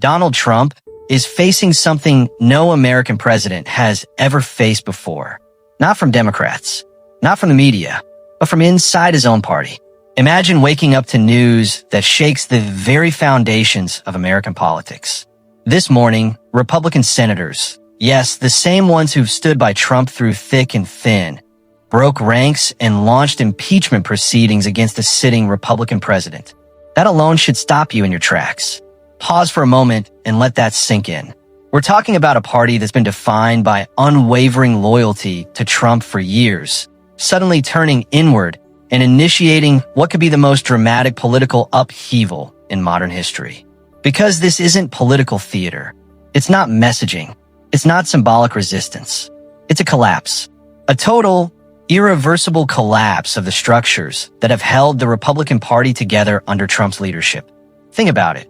Donald Trump is facing something no American president has ever faced before. Not from Democrats, not from the media, but from inside his own party. Imagine waking up to news that shakes the very foundations of American politics. This morning, Republican senators, yes, the same ones who've stood by Trump through thick and thin, broke ranks and launched impeachment proceedings against the sitting Republican president. That alone should stop you in your tracks. Pause for a moment and let that sink in. We're talking about a party that's been defined by unwavering loyalty to Trump for years, suddenly turning inward and initiating what could be the most dramatic political upheaval in modern history. Because this isn't political theater. It's not messaging. It's not symbolic resistance. It's a collapse. A total, irreversible collapse of the structures that have held the Republican Party together under Trump's leadership. Think about it.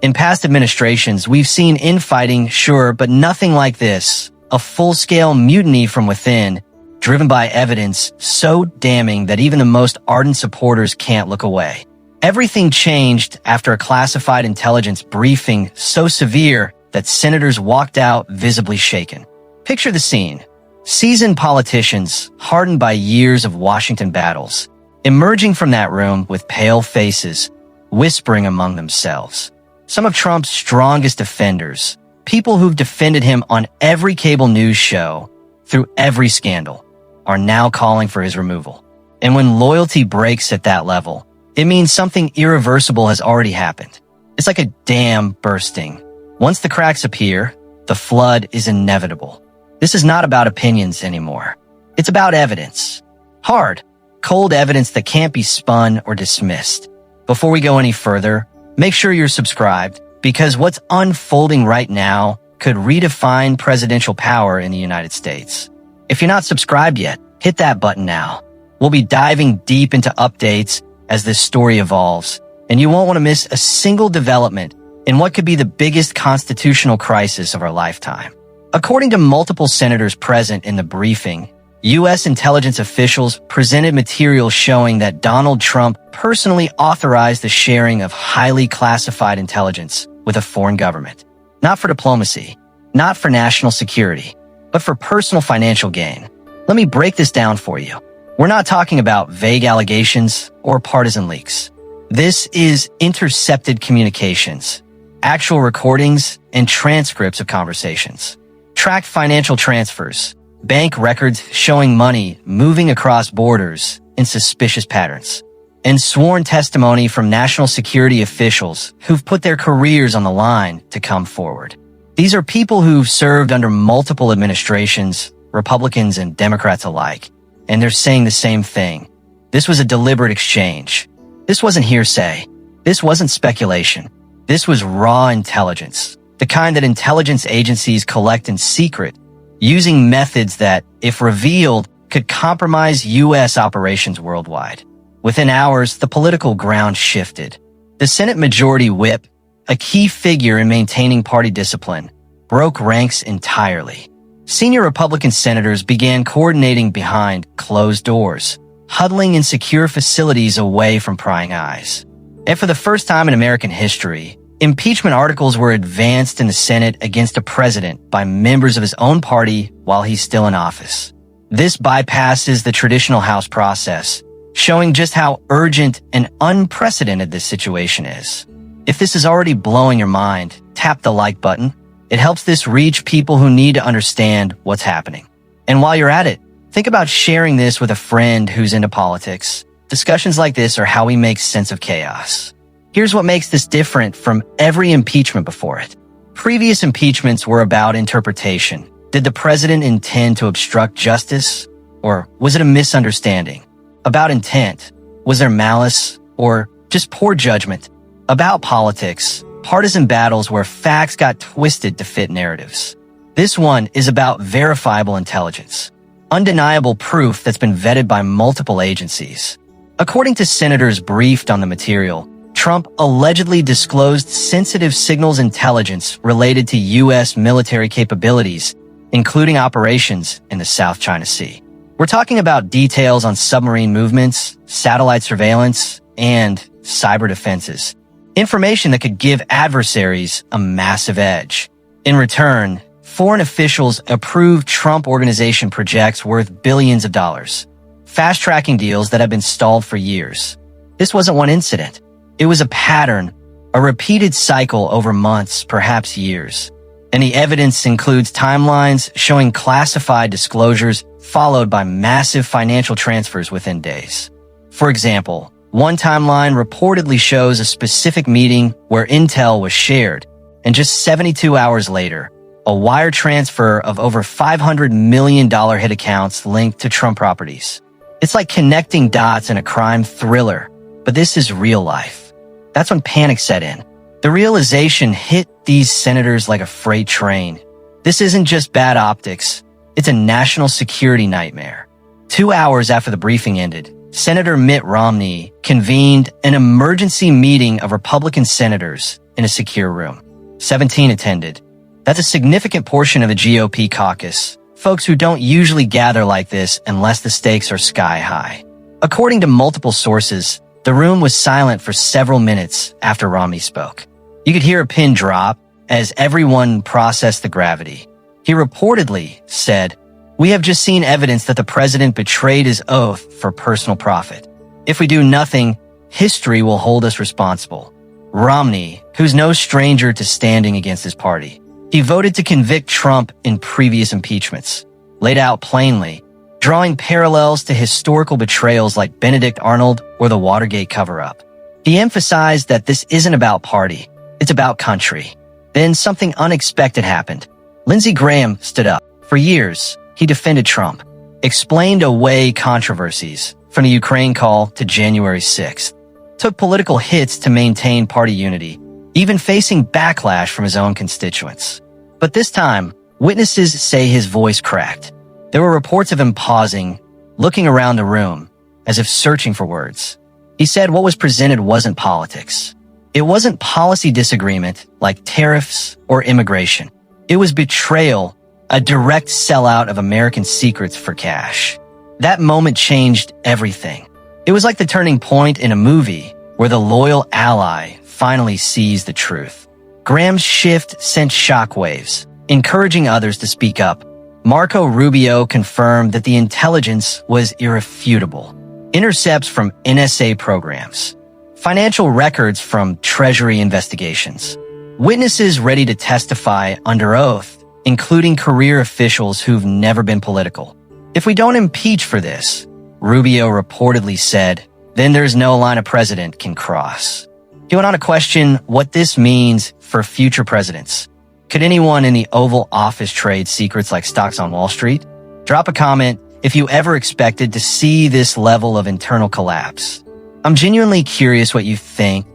In past administrations, we've seen infighting, sure, but nothing like this. A full-scale mutiny from within, driven by evidence so damning that even the most ardent supporters can't look away. Everything changed after a classified intelligence briefing so severe that senators walked out visibly shaken. Picture the scene. Seasoned politicians, hardened by years of Washington battles, emerging from that room with pale faces, whispering among themselves. Some of Trump's strongest defenders, people who've defended him on every cable news show, through every scandal, are now calling for his removal. And when loyalty breaks at that level, it means something irreversible has already happened. It's like a dam bursting. Once the cracks appear, the flood is inevitable. This is not about opinions anymore. It's about evidence. Hard, cold evidence that can't be spun or dismissed. Before we go any further, make sure you're subscribed, because what's unfolding right now could redefine presidential power in the United States. If you're not subscribed yet, hit that button now. We'll be diving deep into updates as this story evolves, and you won't want to miss a single development in what could be the biggest constitutional crisis of our lifetime. According to multiple senators present in the briefing, U.S. intelligence officials presented material showing that Donald Trump personally authorized the sharing of highly classified intelligence with a foreign government. Not for diplomacy, not for national security, but for personal financial gain. Let me break this down for you. We're not talking about vague allegations or partisan leaks. This is intercepted communications, actual recordings and transcripts of conversations, tracked financial transfers, bank records showing money moving across borders in suspicious patterns, and sworn testimony from national security officials who've put their careers on the line to come forward. These are people who've served under multiple administrations, Republicans and Democrats alike, and they're saying the same thing. This was a deliberate exchange. This wasn't hearsay. This wasn't speculation. This was raw intelligence, the kind that intelligence agencies collect in secret, using methods that, if revealed, could compromise U.S. operations worldwide. Within hours, the political ground shifted. The Senate Majority Whip, a key figure in maintaining party discipline, broke ranks entirely. Senior Republican senators began coordinating behind closed doors, huddling in secure facilities away from prying eyes. And for the first time in American history, impeachment articles were advanced in the Senate against a president by members of his own party while he's still in office. This bypasses the traditional House process, showing just how urgent and unprecedented this situation is. If this is already blowing your mind, tap the like button. It helps this reach people who need to understand what's happening. And while you're at it, think about sharing this with a friend who's into politics. Discussions like this are how we make sense of chaos. Here's what makes this different from every impeachment before it. Previous impeachments were about interpretation. Did the president intend to obstruct justice? Or was it a misunderstanding? About intent. Was there malice? Or just poor judgment? About politics. Partisan battles where facts got twisted to fit narratives. This one is about verifiable intelligence. Undeniable proof that's been vetted by multiple agencies. According to senators briefed on the material, Trump allegedly disclosed sensitive signals intelligence related to U.S. military capabilities, including operations in the South China Sea. We're talking about details on submarine movements, satellite surveillance, and cyber defenses. Information that could give adversaries a massive edge. In return, foreign officials approved Trump Organization projects worth billions of dollars, fast-tracking deals that have been stalled for years. This wasn't one incident. It was a pattern, a repeated cycle over months, perhaps years. And the evidence includes timelines showing classified disclosures followed by massive financial transfers within days. For example, one timeline reportedly shows a specific meeting where intel was shared, and just 72 hours later, a wire transfer of over $500 million hit accounts linked to Trump properties. It's like connecting dots in a crime thriller, but this is real life. That's when panic set in. The realization hit these senators like a freight train. This isn't just bad optics, it's a national security nightmare. 2 hours after the briefing ended, Senator Mitt Romney convened an emergency meeting of Republican senators in a secure room. 17 attended. That's a significant portion of the GOP caucus, folks who don't usually gather like this unless the stakes are sky high. According to multiple sources, the room was silent for several minutes after Romney spoke. You could hear a pin drop as everyone processed the gravity. He reportedly said, "We have just seen evidence that the president betrayed his oath for personal profit. If we do nothing, history will hold us responsible." Romney, who's no stranger to standing against his party, he voted to convict Trump in previous impeachments, laid out plainly, drawing parallels to historical betrayals like Benedict Arnold or the Watergate cover-up. He emphasized that this isn't about party, it's about country. Then something unexpected happened. Lindsey Graham stood up. For years, he defended Trump, explained away controversies from the Ukraine call to January 6th, took political hits to maintain party unity, even facing backlash from his own constituents. But this time, witnesses say his voice cracked. There were reports of him pausing, looking around the room, as if searching for words. He said what was presented wasn't politics. It wasn't policy disagreement like tariffs or immigration. It was betrayal, a direct sellout of American secrets for cash. That moment changed everything. It was like the turning point in a movie where the loyal ally finally sees the truth. Graham's shift sent shockwaves, encouraging others to speak up. Marco Rubio confirmed that the intelligence was irrefutable. Intercepts from NSA programs, financial records from Treasury investigations, witnesses ready to testify under oath, including career officials who've never been political. If we don't impeach for this, Rubio reportedly said, then there's no line a president can cross. He went on to question what this means for future presidents. Could anyone in the Oval Office trade secrets like stocks on Wall Street? Drop a comment if you ever expected to see this level of internal collapse. I'm genuinely curious what you think.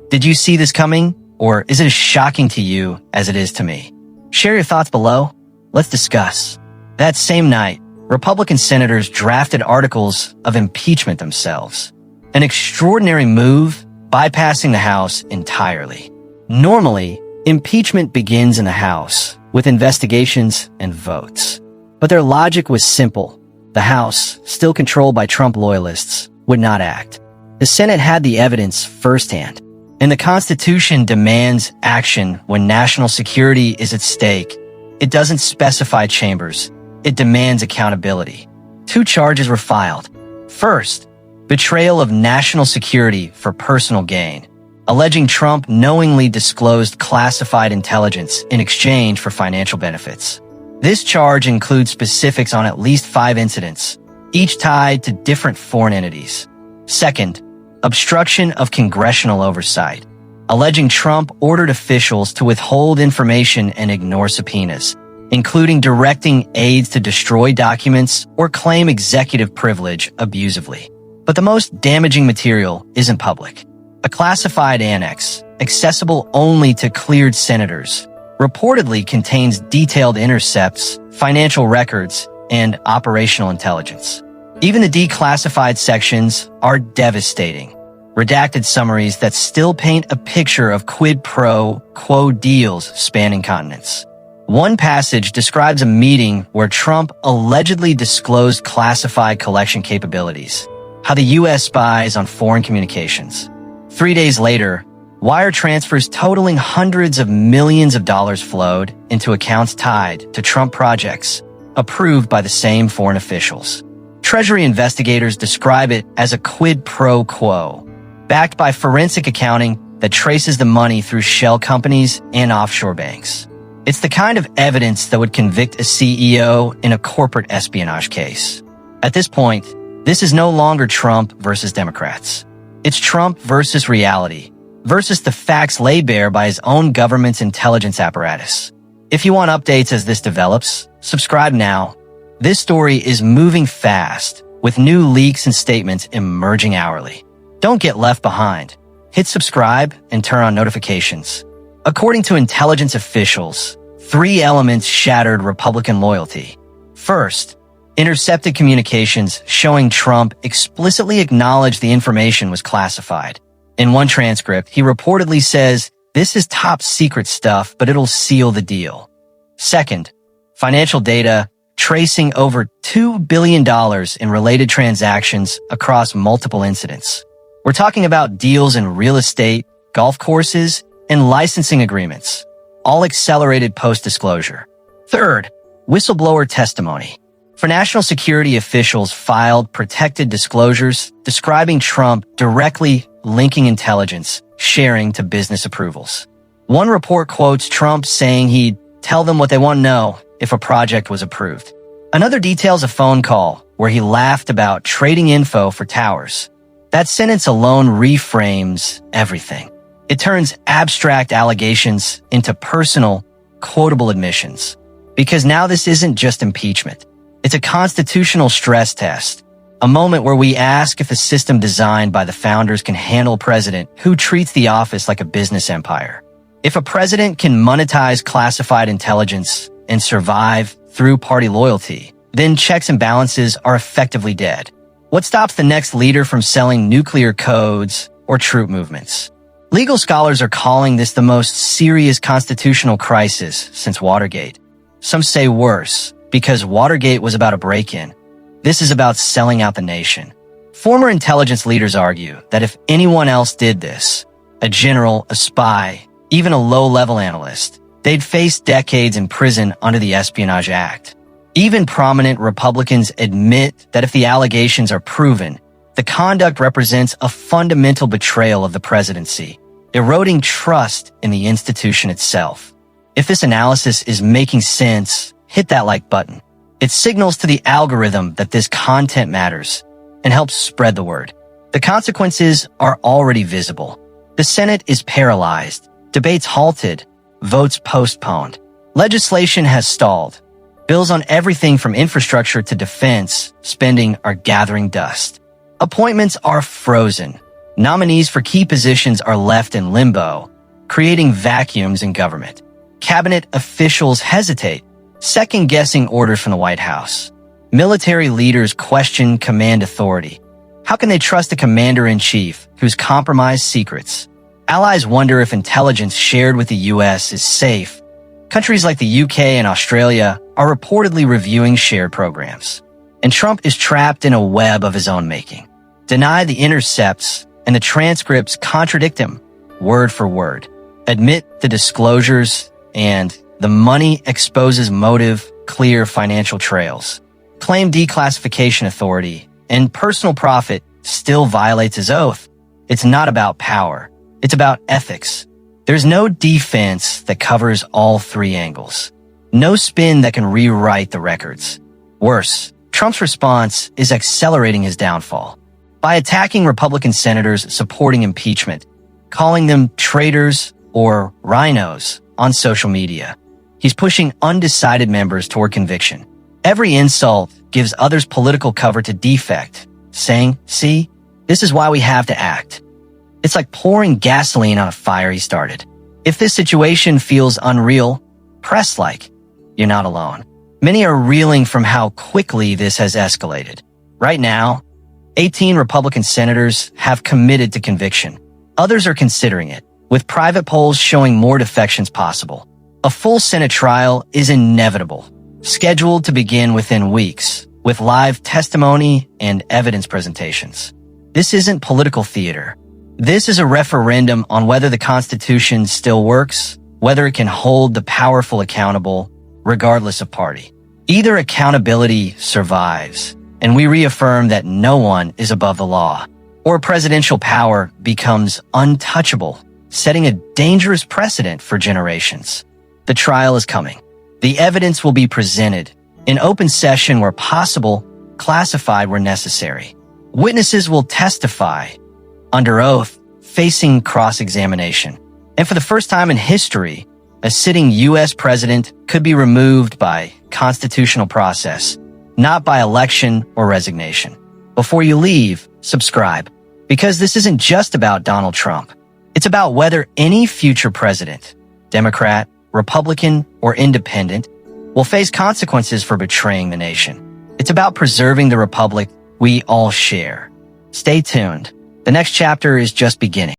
Did you see this coming, or is it as shocking to you as it is to me? Share your thoughts below. Let's discuss. That same night, Republican senators drafted articles of impeachment themselves. An extraordinary move, bypassing the House entirely. Normally, impeachment begins in the House, with investigations and votes. But their logic was simple. The House, still controlled by Trump loyalists, would not act. The Senate had the evidence firsthand, and the Constitution demands action when national security is at stake. It doesn't specify chambers. It demands accountability. 2 charges were filed. First, betrayal of national security for personal gain, alleging Trump knowingly disclosed classified intelligence in exchange for financial benefits. This charge includes specifics on at least 5 incidents, each tied to different foreign entities. Second, obstruction of congressional oversight, alleging Trump ordered officials to withhold information and ignore subpoenas, including directing aides to destroy documents or claim executive privilege abusively. But the most damaging material isn't public. A classified annex, accessible only to cleared senators, reportedly contains detailed intercepts, financial records, and operational intelligence. Even the declassified sections are devastating. Redacted summaries that still paint a picture of quid pro quo deals spanning continents. One passage describes a meeting where Trump allegedly disclosed classified collection capabilities, how the U.S. spies on foreign communications. 3 days later, Wire transfers totaling hundreds of millions of dollars flowed into accounts tied to Trump projects, approved by the same foreign officials. Treasury investigators describe it as a quid pro quo, backed by forensic accounting that traces the money through shell companies and offshore banks. It's the kind of evidence that would convict a CEO in a corporate espionage case. At this point, this is no longer Trump versus Democrats. It's Trump versus reality, versus the facts laid bare by his own government's intelligence apparatus. If you want updates as this develops, subscribe now. This story is moving fast, with new leaks and statements emerging hourly. Don't get left behind. Hit subscribe and turn on notifications. According to intelligence officials, 3 elements shattered Republican loyalty. First, intercepted communications showing Trump explicitly acknowledged the information was classified. In one transcript, he reportedly says, "This is top secret stuff, but it'll seal the deal." Second, financial data tracing over $2 billion in related transactions across multiple incidents. We're talking about deals in real estate, golf courses, and licensing agreements, all accelerated post-disclosure. Third, whistleblower testimony. For national security officials filed protected disclosures describing Trump directly linking intelligence sharing to business approvals. One report quotes Trump saying he'd tell them what they want to know if a project was approved. Another details a phone call where he laughed about trading info for towers. That sentence alone reframes everything. It turns abstract allegations into personal, quotable admissions. Because now this isn't just impeachment. It's a constitutional stress test, a moment where we ask if a system designed by the founders can handle a president who treats the office like a business empire. If a president can monetize classified intelligence and survive through party loyalty, then checks and balances are effectively dead. What stops the next leader from selling nuclear codes or troop movements? Legal scholars are calling this the most serious constitutional crisis since Watergate. Some say worse, because Watergate was about a break-in. This is about selling out the nation. Former intelligence leaders argue that if anyone else did this, a general, a spy, even a low-level analyst, they'd face decades in prison under the Espionage Act. Even prominent Republicans admit that if the allegations are proven, the conduct represents a fundamental betrayal of the presidency, eroding trust in the institution itself. If this analysis is making sense, hit that like button. It signals to the algorithm that this content matters and helps spread the word. The consequences are already visible. The Senate is paralyzed, debates halted, votes postponed. Legislation has stalled. Bills on everything from infrastructure to defense spending are gathering dust. Appointments are frozen. Nominees for key positions are left in limbo, creating vacuums in government. Cabinet officials hesitate, second-guessing orders from the White House. Military leaders question command authority. How can they trust a commander-in-chief who's compromised secrets? Allies wonder if intelligence shared with the U.S. is safe. Countries like the UK and Australia are reportedly reviewing shared programs. And Trump is trapped in a web of his own making. Deny the intercepts, and the transcripts contradict him, word for word. Admit the disclosures, and the money exposes motive, clear financial trails. Claim declassification authority, and personal profit still violates his oath. It's not about power. It's about ethics. There's no defense that covers all 3 angles. No spin that can rewrite the records. Worse, Trump's response is accelerating his downfall. By attacking Republican senators supporting impeachment, calling them traitors or rhinos on social media, he's pushing undecided members toward conviction. Every insult gives others political cover to defect, saying, "See, this is why we have to act." It's like pouring gasoline on a fire he started. If this situation feels unreal, press like. You're not alone. Many are reeling from how quickly this has escalated. Right now, 18 Republican senators have committed to conviction. Others are considering it, with private polls showing more defections possible. A full Senate trial is inevitable, scheduled to begin within weeks, with live testimony and evidence presentations. This isn't political theater. This is a referendum on whether the Constitution still works, whether it can hold the powerful accountable, regardless of party. Either accountability survives, and we reaffirm that no one is above the law, or presidential power becomes untouchable, setting a dangerous precedent for generations. The trial is coming. The evidence will be presented in open session where possible, classified where necessary. Witnesses will testify under oath, facing cross-examination. And for the first time in history, a sitting U.S. president could be removed by constitutional process, not by election or resignation. Before you leave, subscribe, because this isn't just about Donald Trump. It's about whether any future president, Democrat, Republican, or independent, will face consequences for betraying the nation. It's about preserving the republic we all share. Stay tuned. The next chapter is just beginning.